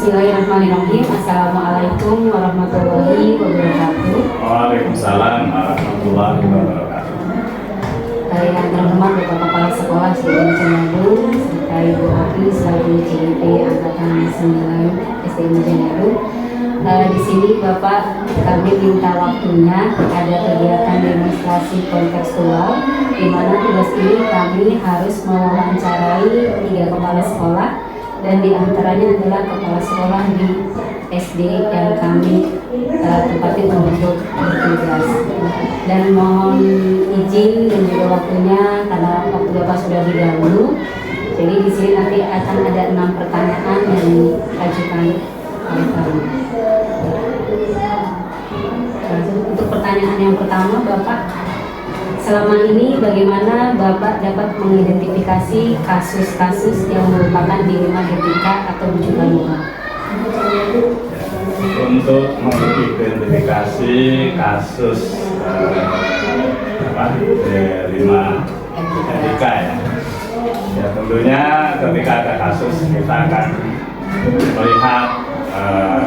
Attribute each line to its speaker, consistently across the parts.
Speaker 1: Bismillahirrahmanirrahim. Assalamualaikum warahmatullahi wabarakatuh.
Speaker 2: Waalaikumsalam warahmatullahi wabarakatuh.
Speaker 1: Yang terhormat Bapak Kepala Sekolah SDN Jenyadu serta Ibu Api selaku CIP Angkatan 9 SDN Jenyadu. Di sini Bapak kami minta waktunya ada kegiatan demonstrasi kontekstual di mana tugas ini kami harus mewawancarai 3 kepala sekolah dan diantaranya adalah kepala sekolah di SD yang kami tempati untuk bertugas. Dan mohon izin dan juga waktunya karena waktu Bapak sudah didahulu. Jadi di sini nanti akan ada 6 pertanyaan yang diajukan oleh kami. Untuk pertanyaan yang pertama, Bapak, selama ini bagaimana Bapak dapat mengidentifikasi kasus-kasus yang merupakan dilema etika atau rujukan moral?
Speaker 2: Untuk mengidentifikasi kasus dilema etika ya tentunya ketika ada kasus kita akan melihat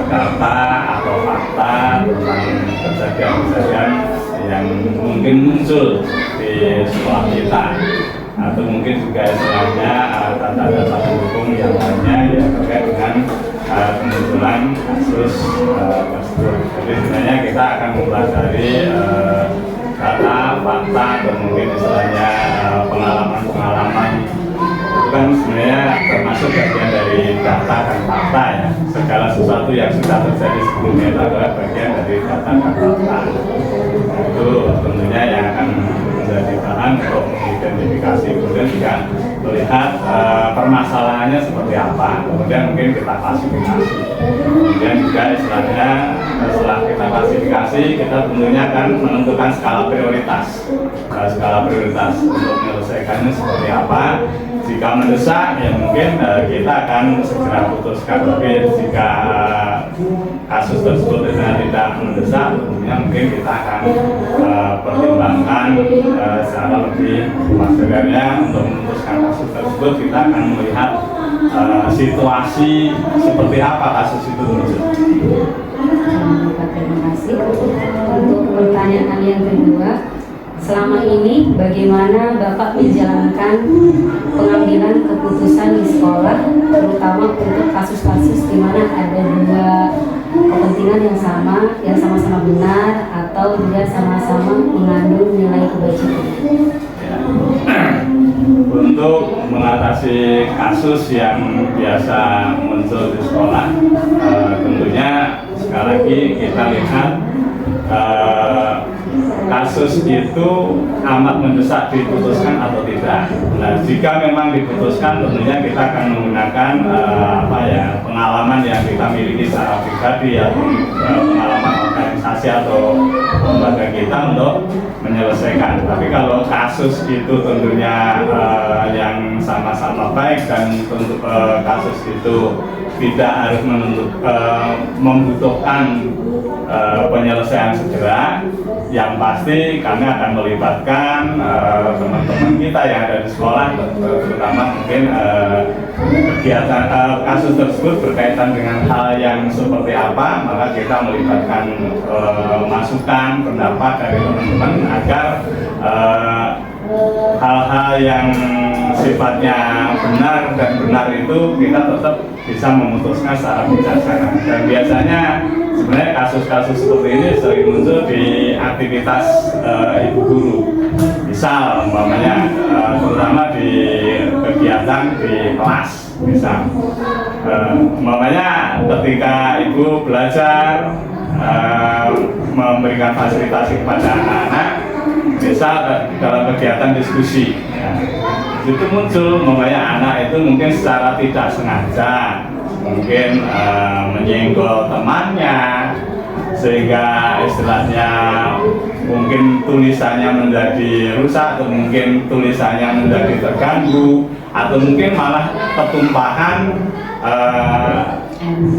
Speaker 2: data atau fakta tentang kejadian-kejadian yang mungkin muncul di sekolah kita, atau mungkin juga istilahnya data-data pendukung yang lainnya yang terkait dengan kemunculan kasus tersebut. Jadi sebenarnya kita akan mempelajari data, fakta, atau mungkin istilahnya pengalaman-pengalaman. Itu kan sebenarnya termasuk bagian dari data dan fakta ya. Segala sesuatu yang sudah terjadi sebelumnya itu adalah bagian dari data dan fakta. Itu tentunya yang akan menjadi bahan untuk mengidentifikasi, kemudian juga melihat permasalahannya seperti apa, kemudian mungkin kita klasifikasi. Kemudian juga istilahnya setelah kita klasifikasi, kita tentunya akan menentukan skala prioritas. Skala prioritas untuk menyelesaikannya seperti apa. Jika mendesak, ya mungkin kita akan segera putuskan. Tapi jika kasus tersebut tidak mendesak, tentunya mungkin kita akan pertimbangkan secara lebih luas. Untuk memutuskan kasus tersebut, kita akan melihat situasi seperti apa kasus itu muncul.
Speaker 1: Terima kasih. Untuk pertanyaan yang kedua, selama ini bagaimana Bapak menjalankan pengambilan keputusan di sekolah, terutama untuk kasus-kasus di mana ada 2 kepentingan yang sama-sama benar atau juga sama-sama mengandung nilai kebajikan?
Speaker 2: Untuk mengatasi kasus yang biasa muncul di sekolah, tentunya sekali lagi kita lihat kasus itu amat mendesak diputuskan atau tidak. Nah, jika memang diputuskan, tentunya kita akan menggunakan pengalaman yang kita miliki secara pribadi atau pengalaman organisasi atau lembaga kita untuk menyelesaikan. Tapi kalau kasus itu tentunya yang sama-sama baik dan tentu kasus itu tidak harus membutuhkan penyelesaian segera, yang pasti kami akan melibatkan teman-teman kita yang ada di sekolah, terutama mungkin kegiatan kasus tersebut berkaitan dengan hal yang seperti apa, maka kita melibatkan masukan, pendapat dari teman-teman agar hal-hal yang sifatnya benar dan benar itu kita tetap bisa memutuskan secara bijaksana. Dan biasanya sebenarnya kasus-kasus seperti ini sering muncul di aktivitas ibu guru. Misal umpamanya terutama di kegiatan di kelas. Misal umpamanya ketika ibu belajar memberikan fasilitasi kepada anak-anak, misal dalam kegiatan diskusi ya, itu muncul umpamanya anak itu mungkin secara tidak sengaja mungkin menyenggol temannya, sehingga istilahnya mungkin tulisannya menjadi rusak, atau mungkin tulisannya menjadi terganggu, atau mungkin malah ketumpahan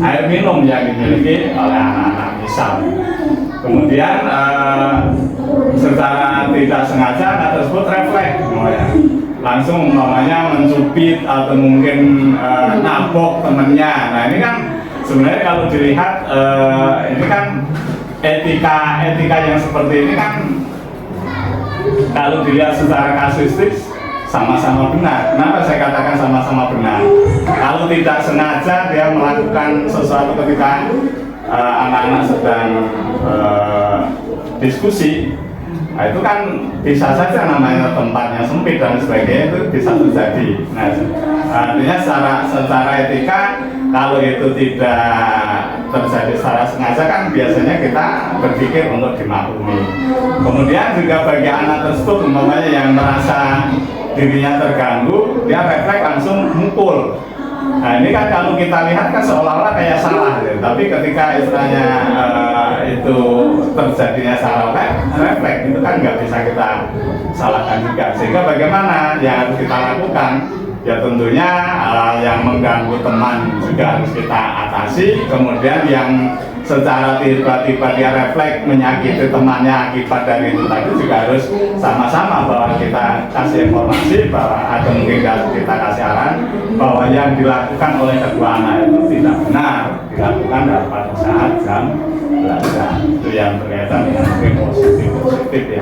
Speaker 2: air minum yang dimiliki oleh anak-anak misal. Kemudian secara tidak sengaja anak tersebut refleks langsung namanya mencubit atau mungkin nabok temennya. Nah ini kan sebenarnya kalau dilihat ini kan etika yang seperti ini kan kalau dilihat secara kasuistik sama-sama benar. Kenapa saya katakan sama-sama benar? Kalau tidak sengaja dia melakukan sesuatu ketika anak-anak sedang diskusi, nah, itu kan bisa saja namanya tempatnya sempit dan sebagainya, itu bisa terjadi. Nah, artinya secara etika kalau itu tidak terjadi secara sengaja kan biasanya kita berpikir untuk dimaklumi. Kemudian juga bagi anak tersebut umpamanya yang merasa dirinya terganggu, dia refleks langsung mukul. Nah ini kan kalau kita lihat kan seolah-olah kayak salah gitu. Tapi ketika istilahnya itu terjadinya salah refleks, itu kan nggak bisa kita salahkan juga. Sehingga bagaimana yang harus kita lakukan? Ya tentunya yang mengganggu teman juga harus kita atasi. Kemudian yang secara tiba-tiba dia refleks menyakiti temannya akibat dari itu tadi juga harus sama-sama bahwa kita kasih informasi bahwa atau mungkin kita kasih arahan bahwa yang dilakukan oleh kedua anak itu tidak benar dilakukan pada saat jam belajar. Itu yang berkaitan dengan positif ya.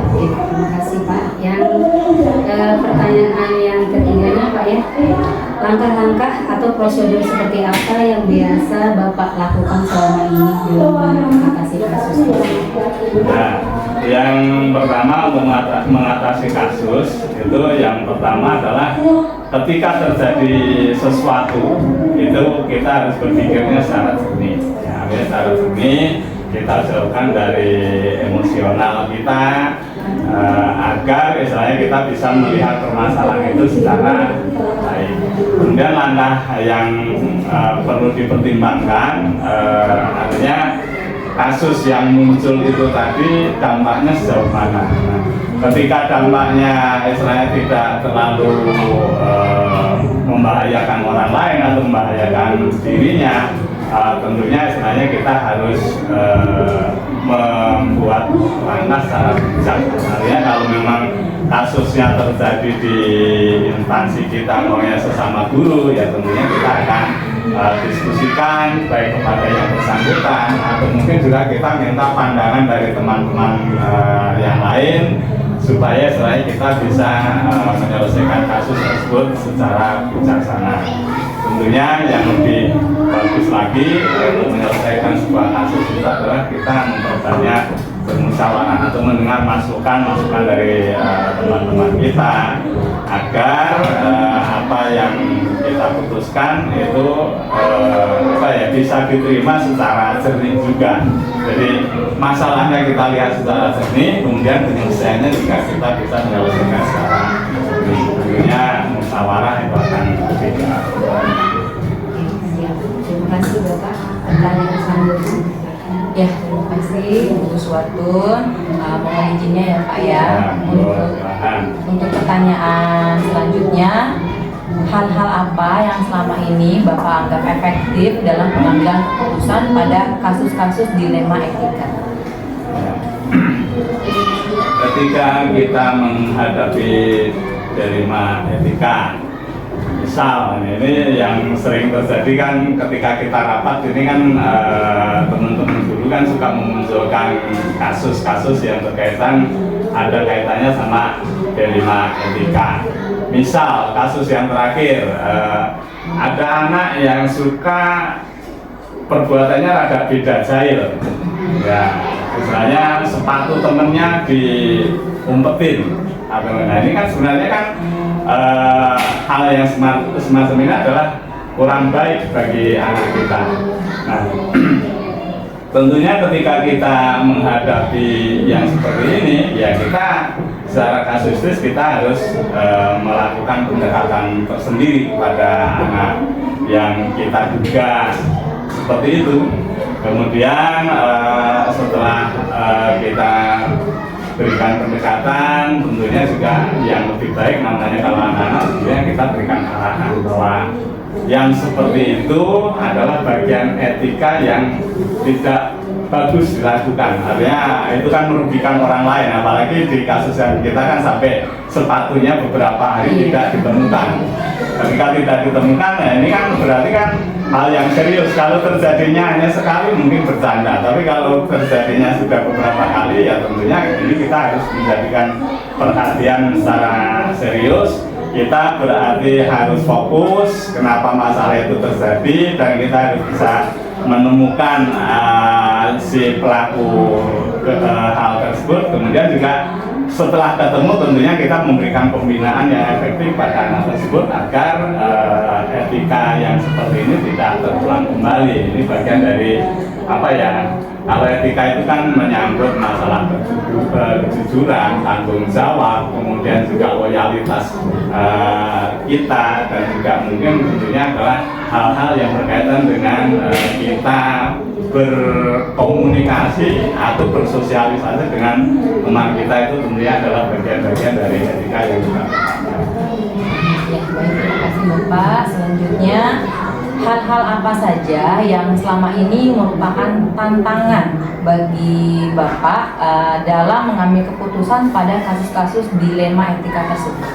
Speaker 1: Terima kasih Pak. Yang pertanyaan yang ketiganya Pak ya, langkah-langkah atau prosedur seperti apa yang biasa Bapak lakukan selama ini dalam mengatasi kasus ini?
Speaker 2: Nah, yang pertama untuk mengatasi kasus itu yang pertama adalah ketika terjadi sesuatu itu kita harus berpikirnya secara jernih. Ya, secara jernih kita jauhkan dari emosional kita agar istilahnya kita bisa melihat permasalahan itu secara baik. Kemudian langkah yang perlu dipertimbangkan artinya kasus yang muncul itu tadi dampaknya sejauh mana. Nah, ketika dampaknya istilahnya tidak terlalu membahayakan orang lain atau membahayakan dirinya, tentunya istilahnya kita harus membuat langkah secara bijak. Artinya kalau memang kasusnya terjadi di instansi kita, maunya sesama guru, ya tentunya kita akan diskusikan baik kepada yang bersangkutan atau mungkin juga kita minta pandangan dari teman-teman yang lain supaya selain kita bisa menyelesaikan kasus tersebut secara bijaksana. Tentunya yang lebih bagus lagi untuk menyelesaikan sebuah kasus itu adalah kita memperbanyak bermusyawarah atau mendengar masukan dari teman-teman kita agar apa yang kita putuskan itu bisa diterima secara jernih juga. Jadi masalahnya kita lihat secara jernih, kemudian penyelesaiannya juga kita bisa menyelesaikan secara jernih. Tentunya musyawarah itu akan lebih
Speaker 1: Terima kasih Bapak. Pertanyaan selanjutnya.
Speaker 3: Ya, terima kasih Bu Suwatun. Mohon izinnya ya Pak ya. Untuk pertanyaan selanjutnya, hal-hal apa yang selama ini Bapak anggap efektif dalam pengambilan keputusan pada kasus-kasus dilema etika?
Speaker 2: Ketika kita menghadapi dilema etika, misal ini yang sering terjadi kan ketika kita rapat ini kan teman-teman dulu kan suka memunculkan kasus-kasus yang berkaitan ada kaitannya sama dilema etika. Misal kasus yang terakhir ada anak yang suka perbuatannya rada beda jahil, ya misalnya sepatu temennya diumpetin. Nah ini kan sebenarnya kan hal yang semacam ini adalah kurang baik bagi anak kita. Nah, tentunya ketika kita menghadapi yang seperti ini, ya kita secara kasuistis kita harus melakukan pendekatan tersendiri pada anak yang kita duga seperti itu. Kemudian setelah kita berikan pendekatan, tentunya juga yang lebih baik namanya kalau anak-anak tentunya kita berikan arahan bahwa yang seperti itu adalah bagian etika yang tidak bagus dilakukan. Artinya itu kan merugikan orang lain, apalagi di kasus yang kita kan sampai sepatunya beberapa hari tidak ditemukan. Ketika tidak ditemukan, nah ini kan berarti kan hal yang serius. Kalau terjadinya hanya sekali mungkin bercanda, tapi kalau terjadinya sudah beberapa kali ya tentunya ini kita harus menjadikan perhatian secara serius. Kita berarti harus fokus kenapa masalah itu terjadi, dan kita harus bisa menemukan si pelaku hal tersebut. Kemudian juga setelah ketemu tentunya kita memberikan pembinaan yang efektif pada anak tersebut agar etika yang seperti ini tidak terulang kembali. Ini bagian dari apa ya? Kalau etika itu kan menyangkut masalah kejujuran, tanggung jawab, kemudian juga loyalitas kita, dan juga mungkin tentunya adalah hal-hal yang berkaitan dengan kita berkomunikasi atau bersosialisasi dengan teman kita, itu tentunya adalah bagian-bagian dari etika yang kita lakukan.
Speaker 3: Ya, baik, terima kasih Bapak. Selanjutnya, hal-hal apa saja yang selama ini merupakan tantangan bagi Bapak dalam mengambil keputusan pada kasus-kasus dilema etika tersebut?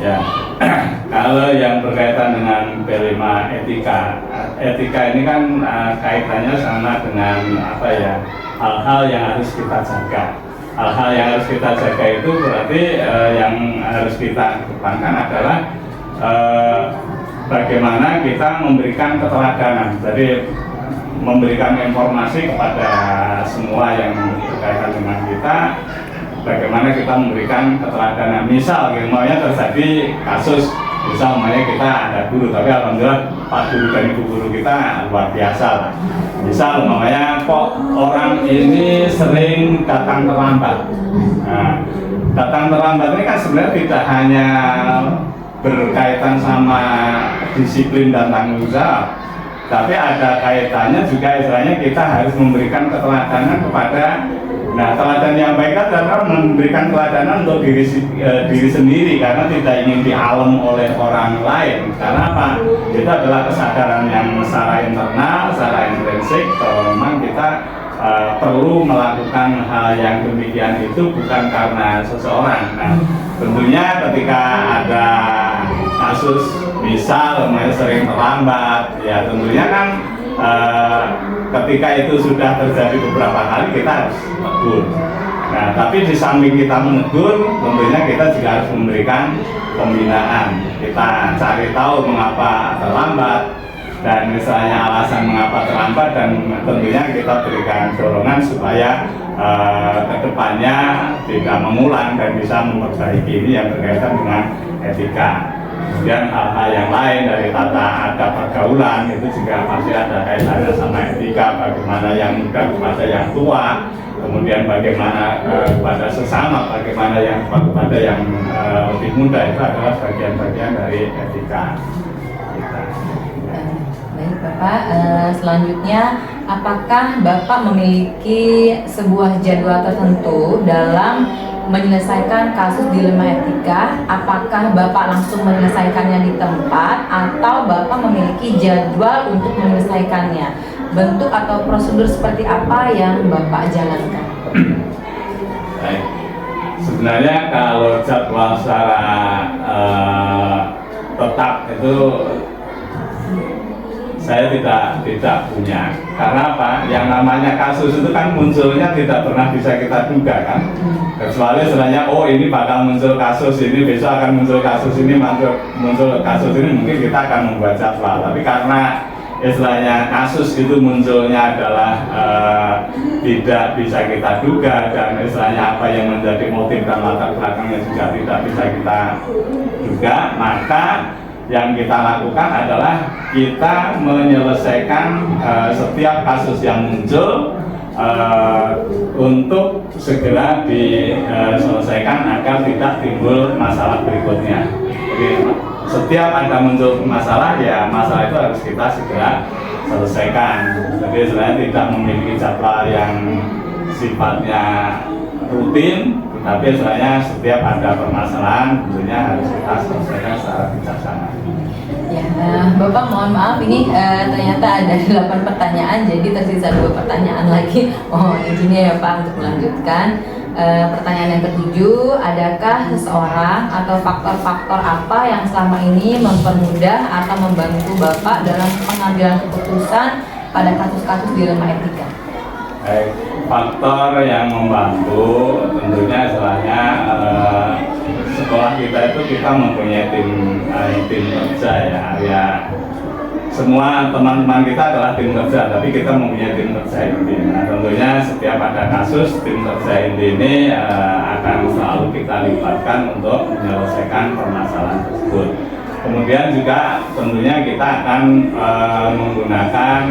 Speaker 2: Ya, kalau yang berkaitan dengan dilema etika ini kan kaitannya sama dengan apa ya, hal-hal yang harus kita jaga. Hal-hal yang harus kita jaga itu berarti yang harus kita kedepankan adalah bagaimana kita memberikan keteladanan. Jadi memberikan informasi kepada semua yang berkaitan dengan kita, bagaimana kita memberikan keteladanan. Misal maunya terjadi kasus, misal maunya kita ada guru, tapi alhamdulillah Pak Guru dan Ibu Guru kita luar biasa lah. Misal maunya kok orang ini sering datang terlambat. Nah, datang terlambat ini kan sebenarnya tidak hanya berkaitan sama disiplin dan tanggung jawab, tapi ada kaitannya juga, istilahnya kita harus memberikan keteladanan kepada, nah teladan yang baik adalah memberikan keteladanan untuk diri sendiri, karena tidak ingin dialem oleh orang lain. Karena apa? Itu adalah kesadaran yang secara internal, secara intrinsik bahwa memang kita perlu melakukan hal yang demikian itu bukan karena seseorang. Nah, tentunya ketika ada kasus misal sering terlambat, ya tentunya kan ketika itu sudah terjadi beberapa kali kita harus tegur. Nah, tapi di samping kita menegur, tentunya kita juga harus memberikan pembinaan. Kita cari tahu mengapa terlambat, dan misalnya alasan mengapa terlambat, dan tentunya kita berikan dorongan supaya kedepannya tidak mengulang dan bisa memperbaiki. Ini yang berkaitan dengan etika. Kemudian hal-hal yang lain dari tata adab pergaulan itu juga masih ada kaitannya sama etika, bagaimana yang muda kepada yang tua, kemudian bagaimana kepada sesama, bagaimana yang kepada yang lebih muda, itu adalah bagian-bagian dari etika kita.
Speaker 3: Baik Bapak, selanjutnya apakah Bapak memiliki sebuah jadwal tertentu dalam menyelesaikan kasus dilema etika? Apakah Bapak langsung menyelesaikannya di tempat atau Bapak memiliki jadwal untuk menyelesaikannya? Bentuk atau prosedur seperti apa yang Bapak jalankan?
Speaker 2: Baik. Sebenarnya kalau jadwal secara tetap itu saya tidak punya. Karena apa? Yang namanya kasus itu kan munculnya tidak pernah bisa kita duga kan. Kecuali sebenarnya oh ini bakal muncul kasus ini, besok akan muncul kasus ini, muncul kasus ini, mungkin kita akan membuat jadwal. Tapi karena istilahnya kasus itu munculnya adalah tidak bisa kita duga, dan istilahnya apa yang menjadi motif dan latar belakangnya juga tidak bisa kita duga, maka yang kita lakukan adalah kita menyelesaikan setiap kasus yang muncul untuk segera diselesaikan agar tidak timbul masalah berikutnya. Jadi setiap ada muncul masalah, ya masalah itu harus kita segera selesaikan. Jadi sebenarnya tidak memiliki jadwal yang sifatnya rutin, Tapi sebenarnya setiap ada permasalahan tentunya harus kita selesaikan secara bijaksana.
Speaker 3: Ya, Bapak mohon maaf ini ternyata ada 8 pertanyaan, jadi tersisa 2 pertanyaan lagi. Mohon izinnya ya Pak untuk melanjutkan. Pertanyaan yang ketujuh, adakah seseorang atau faktor-faktor apa yang selama ini mempermudah atau membantu Bapak dalam pengambilan keputusan pada kasus-kasus dilema etika?
Speaker 2: Baik, faktor yang membantu tentunya istilahnya sekolah kita itu kita mempunyai tim kerja ya. Semua teman-teman kita adalah tim kerja, tapi kita mempunyai tim kerja inti. Nah, tentunya setiap ada kasus, tim kerja inti ini akan selalu kita libatkan untuk menyelesaikan permasalahan tersebut. Kemudian juga tentunya kita akan menggunakan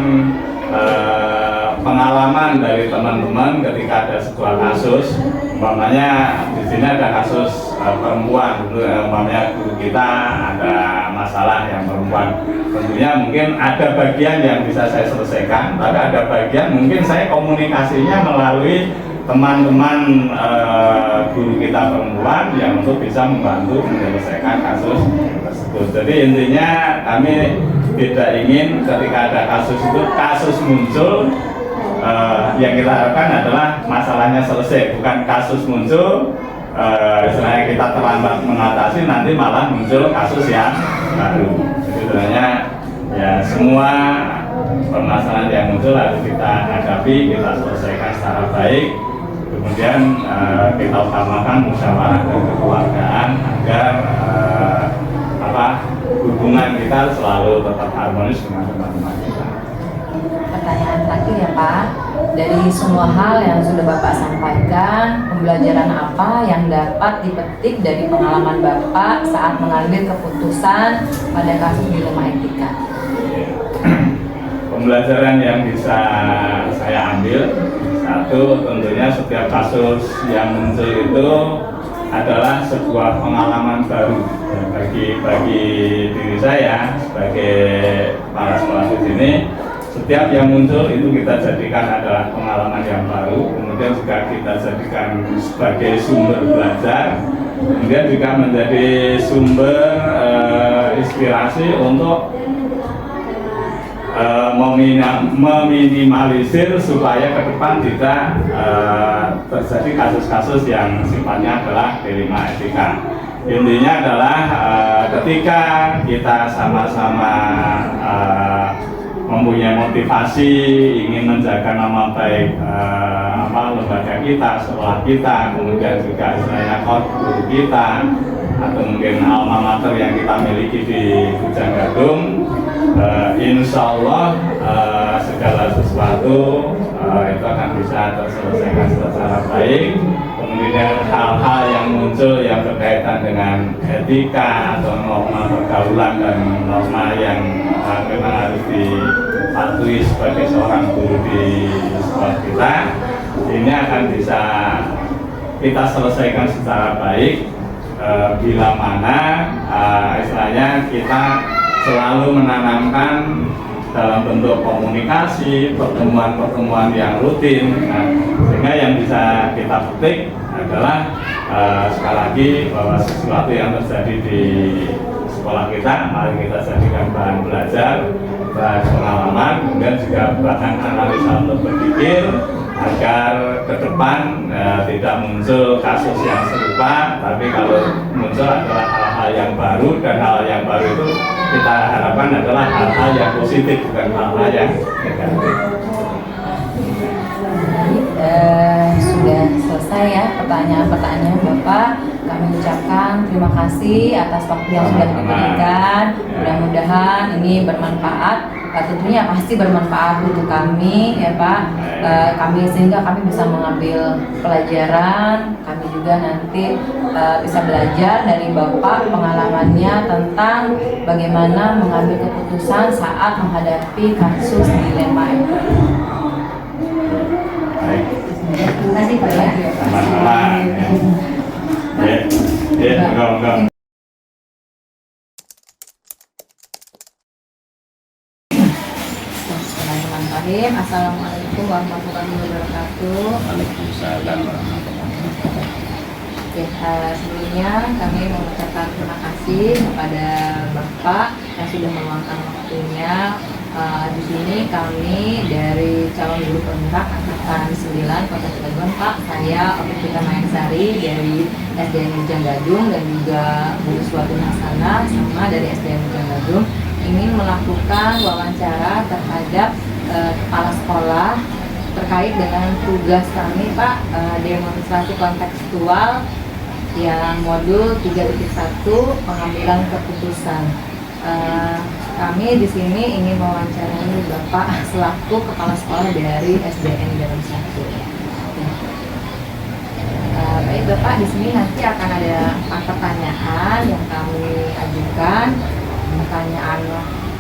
Speaker 2: pengalaman dari teman-teman ketika ada sebuah kasus. Umpamanya di sini ada kasus perempuan, umpamanya guru kita ada masalah yang perempuan. Tentunya mungkin ada bagian yang bisa saya selesaikan, tapi ada bagian mungkin saya komunikasinya melalui teman-teman guru kita perempuan yang untuk bisa membantu menyelesaikan kasus tersebut. Jadi intinya kami tidak ingin ketika ada kasus muncul, yang kita harapkan adalah masalahnya selesai, bukan kasus muncul istilahnya kita terlambat mengatasi, nanti malah muncul kasus yang baru. Jadi sebenarnya ya semua permasalahan yang muncul harus kita hadapi, kita selesaikan secara baik. Kemudian kita utamakan musyawarah dan kekeluargaan agar hubungan kita selalu tetap harmonis dengan teman-teman kita.
Speaker 3: Pertanyaan terakhir ya Pak, dari semua hal yang sudah Bapak sampaikan, pembelajaran apa yang dapat dipetik dari pengalaman Bapak saat mengambil keputusan pada kasus dilema etika?
Speaker 2: Pembelajaran yang bisa saya ambil, satu tentunya setiap kasus yang muncul itu adalah sebuah pengalaman baru ya, bagi diri saya sebagai kepala sekolah di sini. Setiap yang muncul itu kita jadikan adalah pengalaman yang baru, kemudian juga kita jadikan sebagai sumber belajar, kemudian juga menjadi sumber inspirasi untuk meminimalisir supaya ke depan tidak terjadi kasus-kasus yang sifatnya adalah dilema etika. Intinya adalah ketika kita sama-sama mempunyai motivasi ingin menjaga nama baik lembaga kita, sekolah kita, kemudian juga istilahnya guru kita, atau mungkin alma mater yang kita miliki di Bujang Gadung, insya Allah segala sesuatu itu akan bisa terselesaikan secara baik. Kemudian hal-hal yang muncul yang berkaitan dengan etika atau norma pergaulan dan norma yang memang harus dipatuhi sebagai seorang guru di sekolah kita, ini akan bisa kita selesaikan secara baik bila mana istilahnya kita selalu menanamkan dalam bentuk komunikasi, pertemuan-pertemuan yang rutin. Nah, sehingga yang bisa kita petik adalah sekali lagi bahwa sesuatu yang terjadi di sekolah kita, mari kita jadikan bahan belajar, bahan pengalaman, kemudian juga bahan analisa untuk berpikir agar ke depan tidak muncul kasus yang serupa, tapi kalau muncul adalah hal-hal yang baru, dan hal yang baru itu kita harapkan adalah hal-hal yang positif, bukan hal-hal yang negatif.
Speaker 3: Sudah selesai ya pertanyaan-pertanyaan Bapak. Kami ucapkan terima kasih atas waktu yang sudah diberikan. Mudah-mudahan ini bermanfaat. Tentunya pasti bermanfaat untuk kami ya Pak. Sehingga kami bisa mengambil pelajaran. Kami juga nanti bisa belajar dari Bapak pengalamannya tentang bagaimana mengambil keputusan saat menghadapi kasus dilema itu.
Speaker 1: Terima kasih Pak ya.
Speaker 2: Sama-sama. Enggak.
Speaker 3: Bismillahirrahmanirrahim. Assalamualaikum warahmatullahi wabarakatuh.
Speaker 2: Waalaikumsalam warahmatullahi wabarakatuh.
Speaker 3: Oke, sebelumnya kami mengucapkan terima kasih kepada Bapak yang sudah meluangkan waktunya. Di sini kami dari calon guru penggerak angkatan 9 Kota Cilegon, Pak. Saya Optika Mayansari dari SDN Ujang Gadung dan juga Bu Suwatun Hasanah sama dari SDN Ujang Gadung ingin melakukan wawancara terhadap kepala sekolah terkait dengan tugas kami, Pak, demonstrasi kontekstual yang modul 3.1 pengambilan keputusan. Kami di sini ingin mewawancarai Bapak selaku kepala sekolah dari SDN Gadung 1. Baik Bapak, di sini nanti akan ada 4 pertanyaan yang kami ajukan. Pertanyaan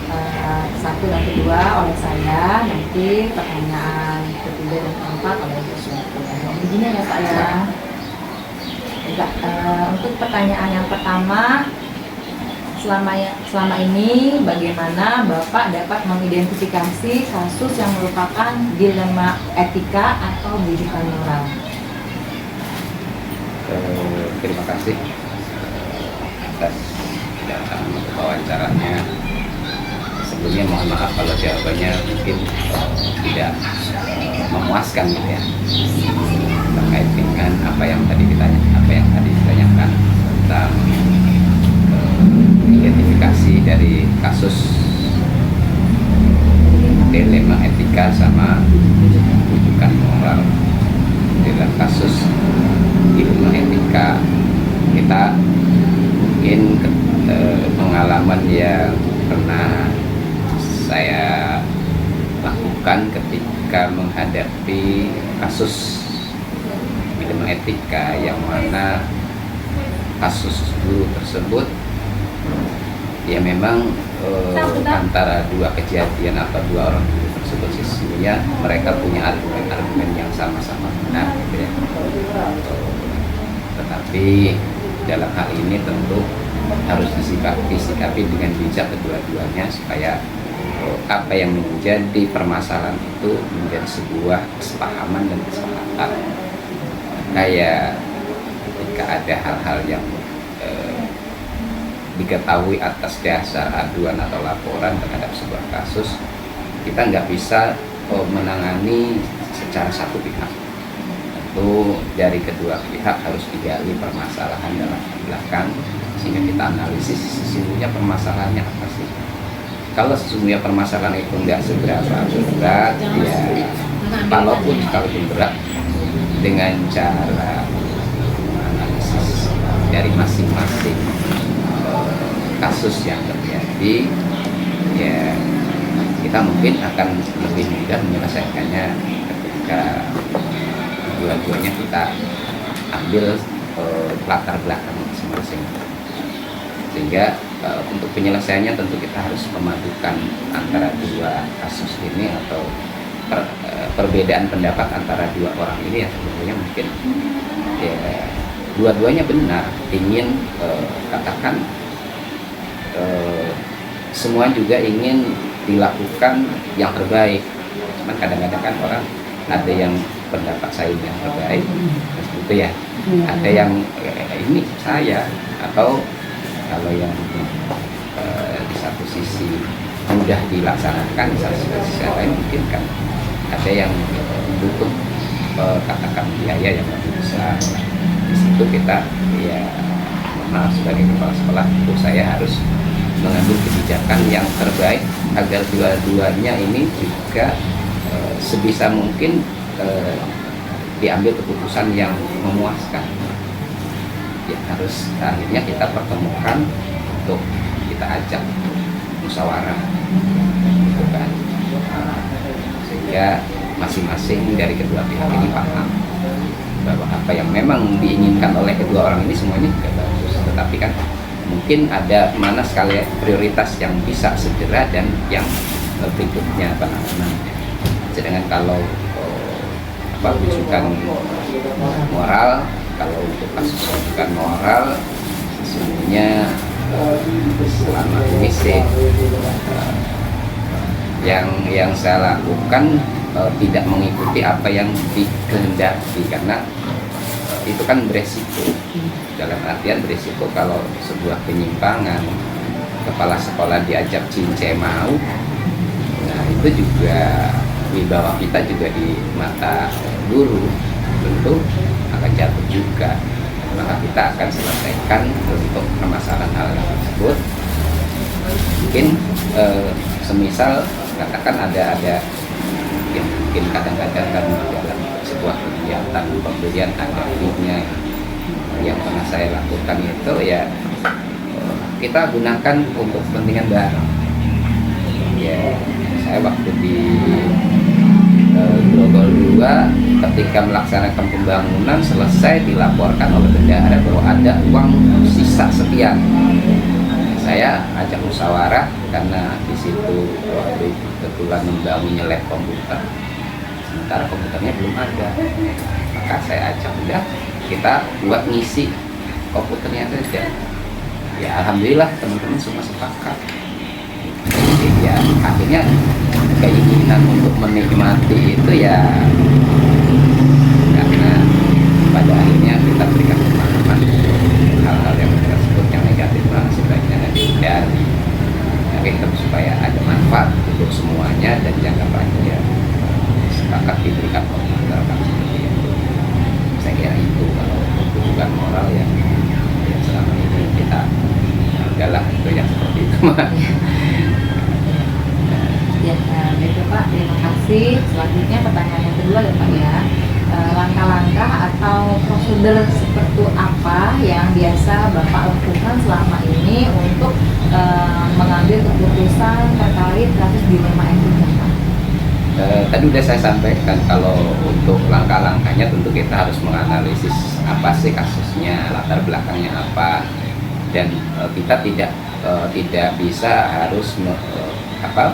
Speaker 3: 1 dan kedua oleh saya, nanti pertanyaan ketiga dan keempat oleh Bu Suwatun. Begini ya Pak ya. Untuk pertanyaan yang pertama, selama ini bagaimana Bapak dapat mengidentifikasi kasus yang merupakan dilema etika atau bidikan moral?
Speaker 4: Terima kasih atas wawancaranya. Sebelumnya mohon maaf kalau jawabannya mungkin tidak memuaskan gitu ya, terkait dengan apa yang tadi ditanyakan tentang identifikasi dari kasus dilema etika sama rujukan moral. Dalam kasus dilema etika kita mungkin pengalaman yang pernah saya lakukan ketika menghadapi kasus dilema etika yang mana kasus guru tersebut ya memang antara dua kejadian atau dua orang guru tersebut sesungguhnya mereka punya argumen-argumen yang sama-sama benar gitu ya. Tetapi dalam hal ini tentu harus disikapi dengan bijak kedua-duanya supaya apa yang menjadi permasalahan itu menjadi sebuah kesepahaman dan kesepakatan. Kayak ketika ada hal-hal yang diketahui atas dasar aduan atau laporan terhadap sebuah kasus, kita nggak bisa menangani secara satu pihak. Tentu dari kedua pihak harus digali permasalahan dalam belakang sehingga kita analisis sesungguhnya permasalahannya apa sih. Kalau sesungguhnya permasalahan itu nggak seberapa berat, ya kalaupun berat, dengan cara analisis dari masing-masing kasus yang terjadi, ya kita mungkin akan lebih mudah menyelesaikannya ketika dua-duanya kita ambil latar belakang masing-masing. Sehingga untuk penyelesaiannya tentu kita harus memadukan antara dua kasus ini atau perbedaan pendapat antara dua orang ini yang sebetulnya mungkin ya dua-duanya benar, ingin katakan semua juga ingin dilakukan yang terbaik. Cuman kadang-kadang kan orang ada yang pendapat saya yang terbaik, seperti itu ya. Ada yang ini saya, atau kalau yang di satu sisi mudah dilaksanakan, di satu sisi lain mungkin kan ada yang butuh katakan biaya yang lebih besar. Di situ kita ya maaf sebagai kepala sekolah itu saya harus mengambil kebijakan yang terbaik agar dua-duanya ini juga sebisa mungkin diambil keputusan yang memuaskan. Ya harus akhirnya kita pertemukan untuk kita ajak musyawarah, gitu kan. Sehingga masing-masing dari kedua pihak ini paham bahwa apa yang memang diinginkan oleh kedua orang ini semuanya juga bagus, tetapi kan mungkin ada mana skala prioritas yang bisa segera dan yang berikutnya apa namanya. Sedangkan kalau rujukan moral, kalau untuk kasus rujukan moral sesungguhnya selama ini sih yang saya lakukan tidak mengikuti apa yang dikehendaki, karena itu kan beresiko, dalam artian beresiko kalau sebuah penyimpangan kepala sekolah diajak cincai mau, nah itu juga wibawa kita juga di mata guru tentu akan jatuh juga. Maka kita akan selesaikan untuk permasalahan hal tersebut. Mungkin semisal katakan ada yang mungkin kadang-kadang kan dalam sebuah kegiatan pembelian ada fee-nya yang pernah saya lakukan itu ya kita gunakan untuk kepentingan bareng. Ya, saya waktu di Grogol 2 ketika melaksanakan pembangunan selesai dilaporkan oleh bendahara bahwa ada uang sisa sekian. Saya ajak musyawarah karena di situ waktu itu kebetulan membangunnya lab komputer, sementara komputernya belum ada. Maka saya ajak udah kita buat ngisi komputernya saja. Ya alhamdulillah teman-teman semua sepakat. Jadi ya akhirnya keinginan untuk menikmati itu ya karena pada akhirnya kita berikan pemahaman hal-hal yang tersebut yang negatif sebaiknya dihindari. Kita supaya ada manfaat untuk semuanya dan jangka panjang sepakat diberikan pemahaman seperti itu. Saya kira itu kalau hubungan moral yang selama ini kita adalah itu yang seperti itu.
Speaker 3: Ya, baik Pak, terima kasih. Selanjutnya pertanyaan yang kedua ya Pak ya. Langkah-langkah atau prosedur seperti apa yang biasa Bapak lakukan selama ini untuk mengambil keputusan terkait kasus dilema etika Pak?
Speaker 4: Tadi sudah saya sampaikan kalau untuk langkah-langkahnya tentu kita harus menganalisis apa sih kasusnya, latar belakangnya apa, dan kita tidak bisa harus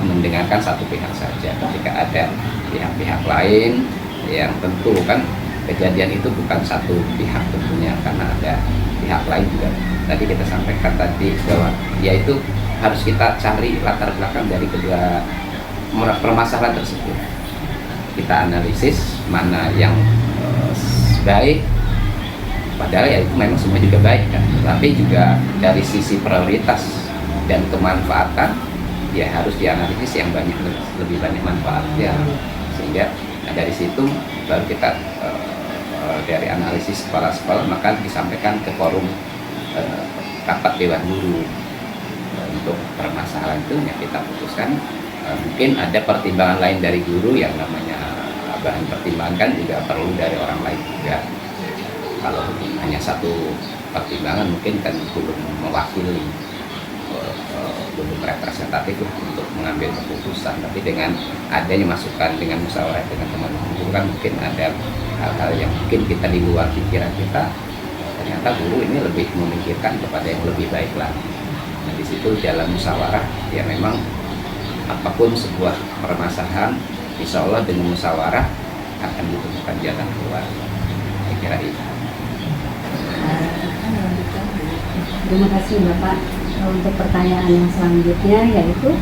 Speaker 4: mendengarkan satu pihak saja. Ketika ada pihak-pihak lain yang tentu kan kejadian itu bukan satu pihak tentunya karena ada pihak lain juga. Tadi kita sampaikan tadi bahwa yaitu harus kita cari latar belakang dari kedua permasalahan tersebut. Kita analisis mana yang baik, padahal ya itu memang semua juga baik kan. Tapi juga dari sisi prioritas dan kemanfaatan ya harus dianalisis yang lebih banyak manfaatnya, sehingga dari situ baru kita dari analisis kepala sekolah maka disampaikan ke forum rapat dewan guru untuk permasalahan itu ya kita putuskan. Mungkin ada pertimbangan lain dari guru yang namanya bahan pertimbangan kan juga perlu dari orang lain juga. Kalau hanya satu pertimbangan mungkin kan belum mewakili, belum representatif untuk mengambil keputusan. Tapi dengan adanya masukan, dengan musyawarah dengan teman-teman guru kan mungkin ada hal-hal yang mungkin kita di luar pikiran kita, ternyata guru ini lebih memikirkan kepada yang lebih baik lagi. Nah di situ dalam musyawarah ya memang apapun sebuah permasalahan, insya Allah dengan musyawarah akan ditemukan jalan keluar. Saya kira itu.
Speaker 1: Terima kasih Bapak. Untuk pertanyaan yang selanjutnya yaitu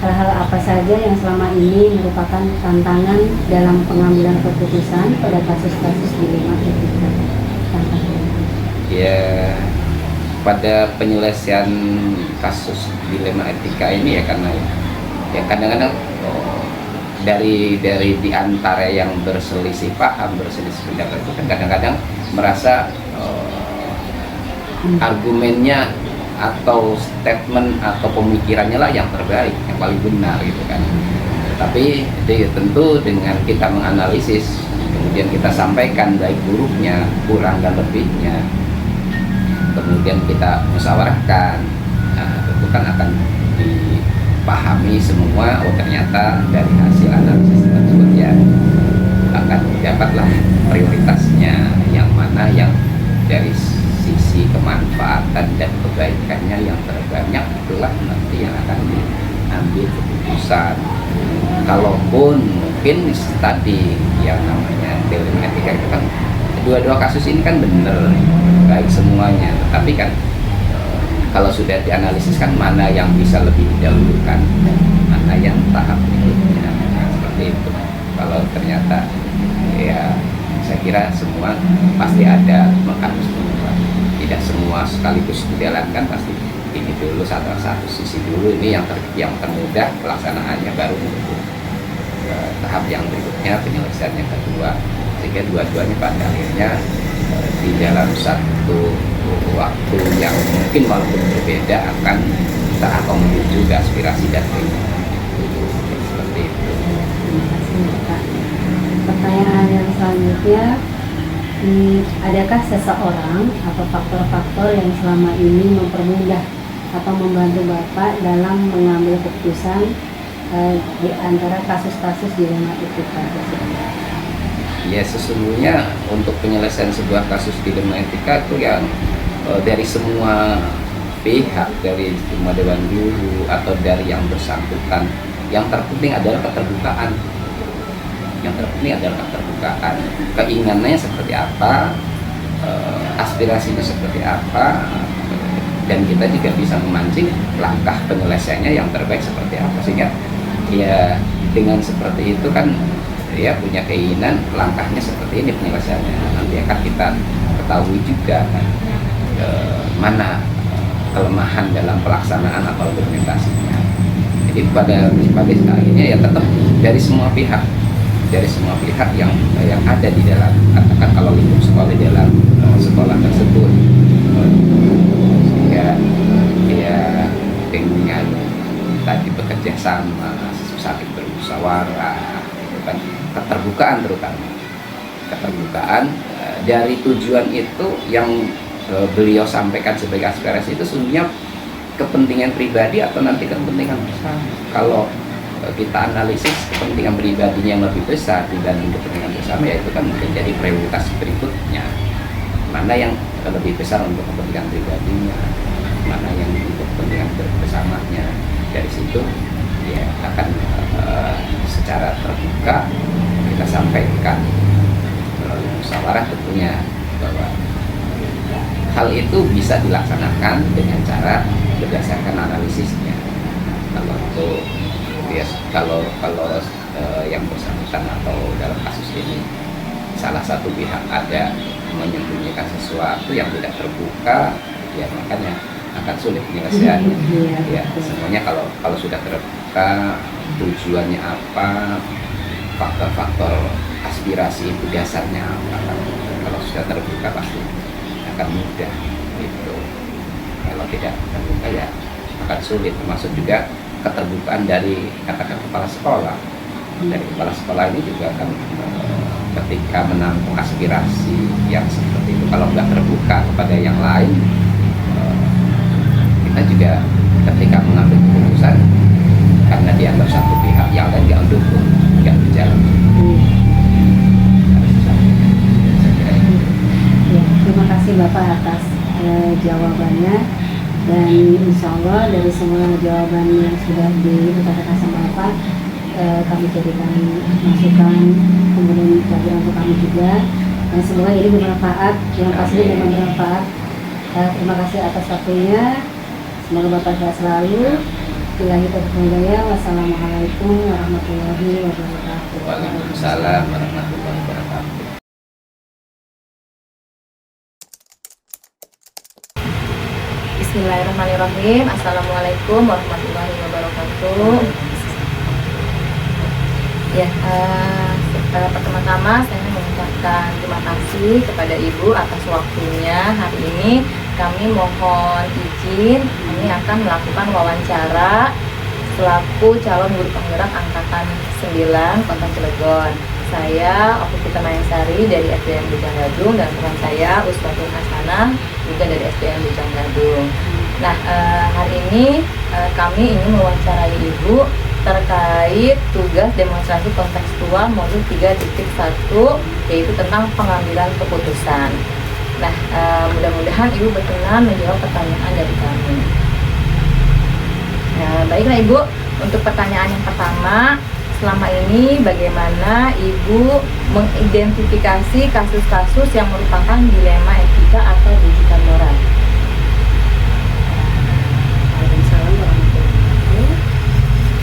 Speaker 1: hal-hal apa saja yang selama ini merupakan tantangan dalam pengambilan keputusan pada kasus-kasus dilema etika?
Speaker 4: Ya, pada penyelesaian kasus dilema etika ini ya karena ya kadang-kadang dari di antara yang berselisih paham, berselisih pendapat itu kan kadang-kadang merasa argumennya atau statement atau pemikirannya lah yang terbaik, yang paling benar gitu kan. Tapi tentu dengan kita menganalisis, kemudian kita sampaikan baik buruknya, kurang dan lebihnya, kemudian kita musyawarahkan, nah, tentu kan akan dipahami semua. Oh ternyata dari hasil analisis tersebut ya akan dapatlah prioritasnya yang mana yang dari sisi kemanfaatan dan kebaikannya yang terbanyak, itulah nanti yang akan diambil keputusan. Kalaupun mungkin tadi yang namanya dilema etika itu kan dua kasus ini kan benar baik semuanya, tetapi kan kalau sudah dianalisis kan mana yang bisa lebih didahulukan, mana yang tahap berikutnya, seperti itu. Kalau ternyata ya Saya kira semua pasti ada mekanisme, tidak semua sekaligus dijalankan, pasti ini dulu satu sisi dulu, ini yang termudah pelaksanaannya, baru menuju tahap yang berikutnya penyelesaian yang kedua, sehingga dua-duanya pada akhirnya di dalam satu waktu yang mungkin walaupun berbeda akan terakomodir juga aspirasi dan keinginan seperti itu.
Speaker 1: Terima kasih Bapak. Pertanyaan yang selanjutnya, adakah seseorang atau faktor-faktor yang selama ini mempermudah atau membantu Bapak dalam mengambil keputusan di antara kasus-kasus dilema etika tersebut?
Speaker 4: Ya, sesungguhnya untuk penyelesaian sebuah kasus dilema etika itu yang dari semua pihak, dari semua dewan guru atau dari yang bersangkutan, yang terpenting adalah keterbukaan. Yang terpenting adalah keterbukaan. Keinginannya seperti apa, aspirasinya seperti apa, dan kita juga bisa memancing langkah penyelesaiannya yang terbaik seperti apa, sehingga ya dengan seperti itu kan dia punya keinginan langkahnya seperti ini penyelesaiannya, nanti akan kita ketahui juga kan mana kelemahan dalam pelaksanaan atau implementasinya. Jadi pada akhirnya ya tetap dari semua pihak yang ada di dalam, katakan kalau lingkup sekolah, di dalam sekolah tersebut, sehingga ya dengan tadi bekerja sama, saling bermusyawarah, kan keterbukaan, terutama keterbukaan dari tujuan itu yang beliau sampaikan sebagai aspirasi itu sebenarnya kepentingan pribadi atau nanti kepentingan bersama. Kalau kita analisis kepentingan pribadinya yang lebih besar dibanding kepentingan bersama, ya itu kan menjadi prioritas berikutnya. Mana yang lebih besar untuk kepentingan pribadinya, mana yang untuk kepentingan bersamanya. Dari situ ya akan secara terbuka kita sampaikan melalui musyawarah tentunya bahwa hal itu bisa dilaksanakan dengan cara berdasarkan analisisnya. Kalau itu ya, kalau yang bersangkutan atau dalam kasus ini salah satu pihak ada menyembunyikan sesuatu yang tidak terbuka, ya makanya akan sulit penyelesaiannya. Ya, semuanya kalau sudah terbuka, tujuannya apa, faktor-faktor aspirasi itu dasarnya apa, kalau sudah terbuka pasti akan mudah gitu. Kalau tidak terbuka ya akan sulit, termasuk juga keterbukaan dari katakan kepala sekolah. Dari kepala sekolah ini juga kan ketika menampung aspirasi yang seperti itu, kalau nggak terbuka kepada yang lain, kita juga ketika mengambil keputusan karena dianggap satu pihak, yang lain nggak mendukung, nggak berjalan.
Speaker 1: Ya, terima kasih Bapak atas jawabannya, dan insya Allah dari semua jawaban yang sudah diutarakan sama Bapak, kami jadikan masukan, kemudian pelajaran untuk kami juga, dan semoga ini bermanfaat, yang pastinya bermanfaat. Terima kasih atas waktunya, semoga Bapak sehat selalu. Billahi taufiq wal hidayah. Wassalamualaikum warahmatullahi wabarakatuh.
Speaker 4: Waalaikumsalam warahmatullahi wabarakatuh.
Speaker 3: Bismillahirrahmanirrahim. Assalamualaikum warahmatullahi wabarakatuh. Ya, pertama-tama saya mengucapkan terima kasih kepada Ibu atas waktunya. Hari ini kami mohon izin, kami akan melakukan wawancara selaku calon guru penggerak angkatan 9 Kota Cilegon. Saya Okupita Mayansari dari SDN Bujang Gadung, dan teman saya Uswatul Hasanah juga dari SDN Bujang Gadung. Nah, hari ini kami ingin mewawancarai Ibu terkait tugas demonstrasi kontekstual modul 3.1, yaitu tentang pengambilan keputusan. Nah, mudah-mudahan Ibu berkenan menjawab pertanyaan dari kami. Nah, baiklah Ibu, untuk pertanyaan yang pertama, selama ini bagaimana Ibu mengidentifikasi kasus-kasus yang merupakan dilema etika atau rujukan moral?
Speaker 1: Waalaikumsalam warahmatullahi wabarakatuh.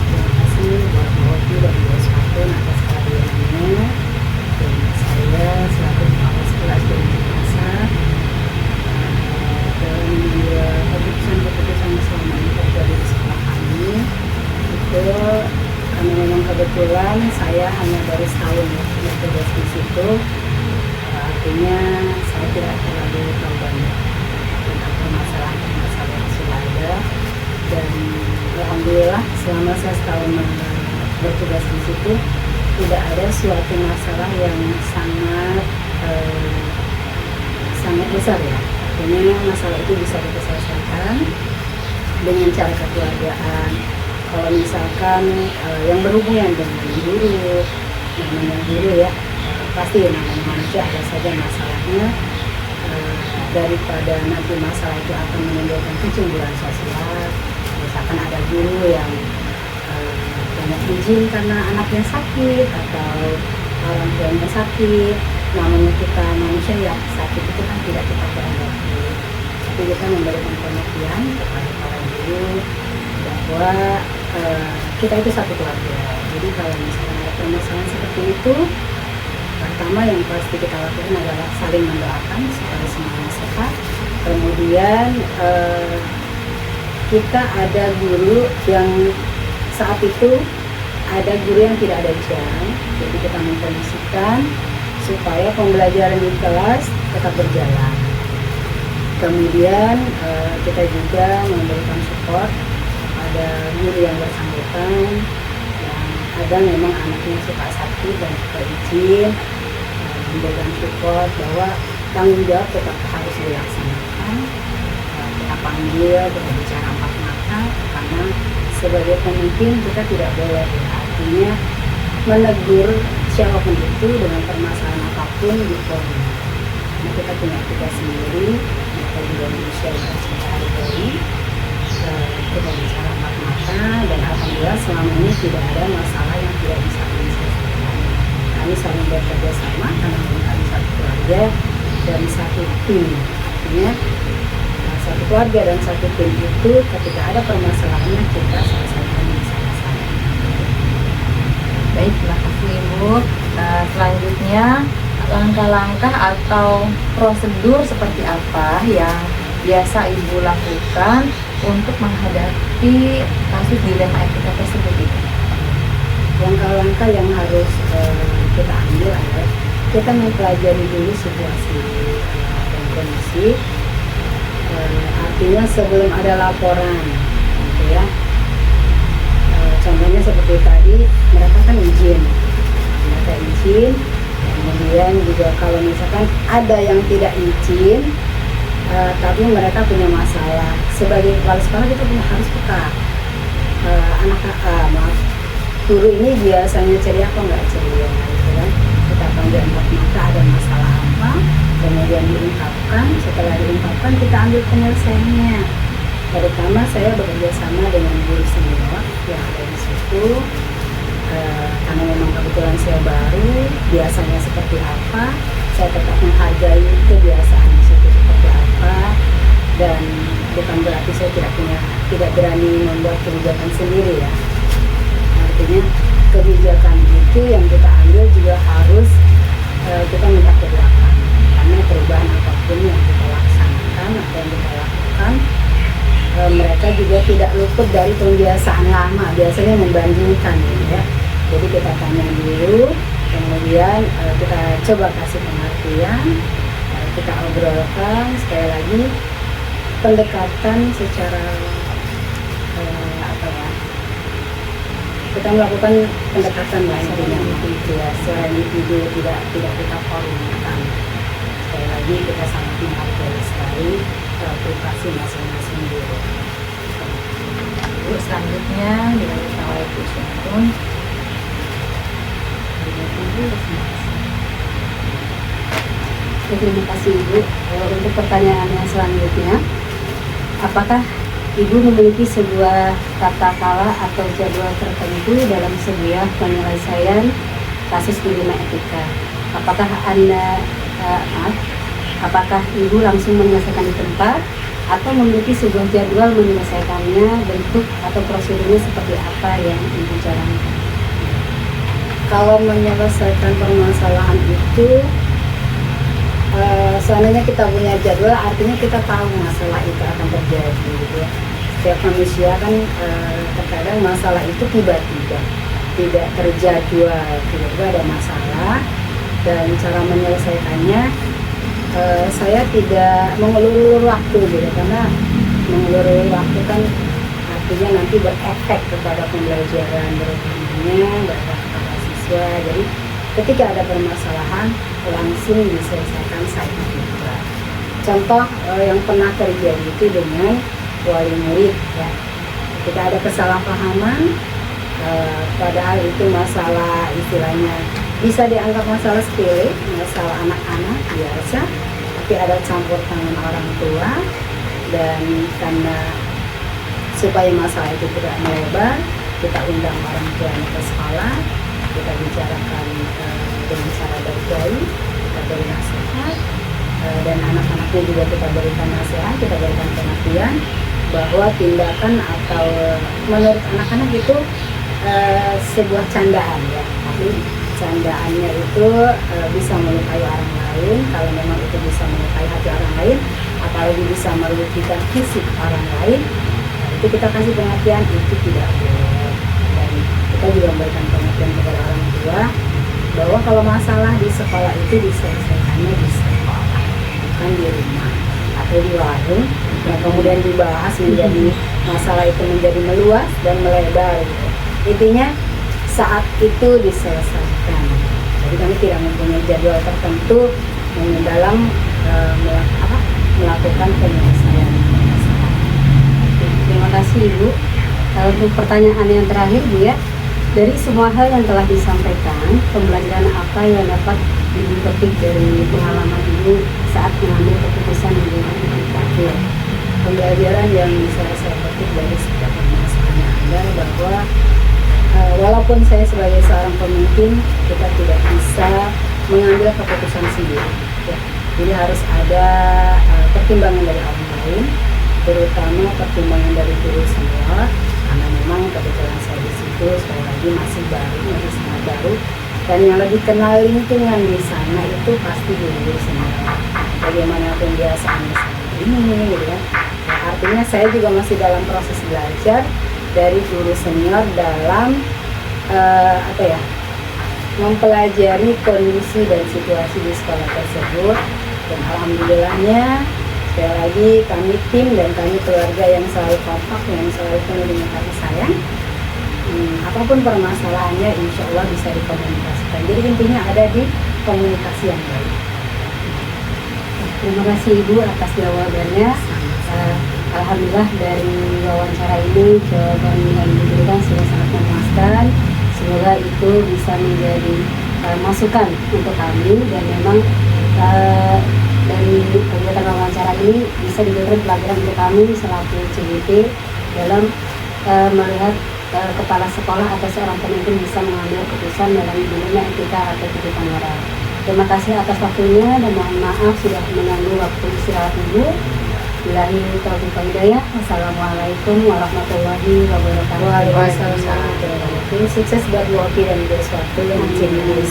Speaker 1: Terima kasih buat Mbak Oki dan Bu Uswatun atas kehadirannya. Dan saya selaku kebetulan saya hanya baru setahun ya bertugas di situ. Artinya saya tidak terlalu tahu banyak tentang permasalahan yang sudah ada. Dan alhamdulillah selama saya setahun bertugas di situ tidak ada suatu masalah yang sangat besar ya. Artinya masalah itu bisa kita selesaikan dengan cara kekeluargaan. Kalau misalkan yang berhubungan dengan guru, namanya guru ya, pasti namanya manusia ada saja masalahnya. Daripada nanti masalah itu akan menimbulkan kecemburuan sosial. Misalkan ada guru yang banyak izin karena anaknya sakit atau orang tuanya sakit, namanya kita manusia yang sakit itu kan tidak kita kehendaki, tapi kita memberikan pengertian kepada para guru bahwa kita itu satu keluarga. Jadi kalau misalkan ada permasalahan seperti itu, pertama yang pasti kita lakukan adalah saling mendoakan supaya semuanya sehat. Kemudian kita ada guru yang saat itu ada guru yang tidak ada jam, jadi kita mengkondisikan supaya pembelajaran di kelas tetap berjalan. Kemudian kita juga memberikan support pada guru yang bersangkutan yang ada memang anaknya suka sakit dan suka izin, memberikan support bahwa tanggung jawab tetap harus dilaksanakan. Kita panggil, kita bicara empat mata, karena sebagai pemimpin kita tidak boleh artinya menegur siapapun itu dengan permasalahan apapun di forum. Karena kita punya tugas sendiri, kita juga manusia yang harus kita hargai. Kita bicara empat mata dan alhamdulillah selama ini tidak ada masalah yang tidak bisa kami selesaikan. Kami saling bekerja sama karena kami satu keluarga dan satu tim. Artinya satu keluarga dan satu tim itu ketika ada permasalahannya kita selesaikan bersama-sama.
Speaker 3: Baik, terima kasih Ibu. Selanjutnya langkah-langkah atau prosedur seperti apa yang biasa Ibu lakukan untuk menghadapi kasus dilema etika tersebut Ibu?
Speaker 1: Langkah-langkah yang harus kita ambil adalah kita mempelajari dulu situasi dan kondisi. Artinya sebelum ada laporan, gitu ya. Contohnya seperti tadi, mereka kan izin, kemudian juga kalau misalkan ada yang tidak izin, tapi mereka punya masalah. Sebagai kepala sekolah kita harus peka. Guru ini biasanya ceria atau nggak ceria, gitu kan? Kita panggil empat mata, ada masalah apa, kemudian diungkapkan. Setelah diungkapkan kita ambil penyelesaiannya. Pertama saya bekerja sama dengan guru senior yang ada di situ, karena memang kebetulan saya baru, biasanya seperti apa, saya tetap menghargai kebiasaan di situ seperti apa, dan bukan berarti saya tidak berani membuat kebijakan sendiri ya. Artinya kebijakan itu yang kita ambil juga harus kita minta ke belakang, karena perubahan apapun yang kita laksanakan atau yang kita lakukan, mereka juga tidak luput dari pembiasaan lama, biasanya membandingkan gitu ya. Jadi kita tanya dulu, kemudian kita coba kasih pengertian, kita obrolkan. Sekali lagi pendekatan secara kita melakukan pendekatan lain dengan itu ya, selain itu tidak kita formalkan. Sekali lagi kita sangat menghargai sekali privasi masing-masing guru.
Speaker 3: Bu, selanjutnya dilanjutkan oleh Bu Syukun.
Speaker 1: Terima kasih Ibu. Untuk pertanyaan yang selanjutnya, apakah Ibu memiliki sebuah tata cara atau jadwal tertentu dalam sebuah penyelesaian kasus dilema etika? Apakah Ibu langsung menyelesaikan di tempat atau memiliki sebuah jadwal menyelesaikannya, bentuk atau prosedurnya seperti apa yang Ibu jalankan? Kalau menyelesaikan permasalahan itu, seandainya kita punya jadwal, artinya kita tahu masalah itu akan terjadi gitu ya. Setiap manusia kan terkadang masalah itu tiba-tiba.
Speaker 5: tidak terjadwal, tiba-tiba ada masalah, dan cara menyelesaikannya saya tidak mengulur-ulur waktu gitu, karena mengulur-ulur waktu kan artinya nanti berefek kepada pembelajaran berutamanya kepada siswa. Jadi ketika ada permasalahan langsung diselesaikan saat juga. Contoh yang pernah terjadi itu dengan wali murid ya. Ketika ada kesalahpahaman, padahal itu masalah istilahnya bisa dianggap masalah sepele, masalah anak-anak biasa, tapi ada campur tangan orang tua, dan karena supaya masalah itu tidak melebar, kita undang orang tuanya ke sekolah, kita bicarakan dengan cara baik-baik, kita beri nasihat, dan anak-anaknya juga kita berikan nasihat, kita berikan pengertian bahwa tindakan atau menurut anak-anak itu sebuah candaan ya, tapi candaannya itu bisa melukai orang lain. Kalau memang itu bisa melukai hati orang lain, apalagi bisa merugikan fisik orang lain, itu kita kasih pengertian itu tidak boleh. Dan kita juga memberikan pengertian kepada orang tua bahwa kalau masalah di sekolah itu diselesaikannya di sekolah, bukan di rumah atau di warung, yang kemudian dibahas menjadi masalah itu menjadi meluas dan melebar gitu. Intinya saat itu diselesaikan. Jadi kami tidak mempunyai jadwal tertentu dalam melakukan penyelesaian masalah.
Speaker 1: Terima kasih Ibu. Untuk pertanyaan yang terakhir Bu ya, dari semua hal yang telah disampaikan, pembelajaran apa yang dapat Ibu petik dari pengalaman Ibu saat mengambil keputusan di bulan terakhir?
Speaker 5: Pembelajaran yang bisa saya petik dari setiap permasalahan adalah bahwa walaupun saya sebagai seorang pemimpin, kita tidak bisa mengambil keputusan sendiri ya. Jadi harus ada pertimbangan dari orang lain, terutama pertimbangan dari guru senior, karena memang kebetulan saya di situ sekali lagi masih sangat baru, dan yang lebih kenal lingkungan di sana itu pasti guru senior. Bagaimanapun dia sama ini gitu kan. Nah, artinya saya juga masih dalam proses belajar dari guru senior dalam mempelajari kondisi dan situasi di sekolah tersebut. Dan alhamdulillahnya sekali lagi kami tim dan kami keluarga yang selalu kompak, yang selalu penuh dengan kasih sayang. Apapun permasalahannya insya Allah bisa dikomunikasikan. Jadi intinya ada di komunikasi yang baik.
Speaker 1: Terima kasih Ibu atas jawabannya. Alhamdulillah dari wawancara ini jawaban yang diberikan sudah sangat memuaskan. Semoga itu bisa menjadi masukan untuk kami, dan memang dari kegiatan wawancara ini bisa dijadikan pelajaran untuk kami selaku CGP dalam melihat kepala sekolah atau seorang pemimpin bisa mengambil keputusan dalam dunia etika atau kehidupan moral. Terima kasih atas waktunya dan mohon maaf sudah mengganggu waktu istirahat Ibu. Billahi taufiq wal hidayah. Wassalamualaikum warahmatullahi wabarakatuh.
Speaker 5: Waalaikumsalam. Sukses buat Woki dan Gus waktu yang jadi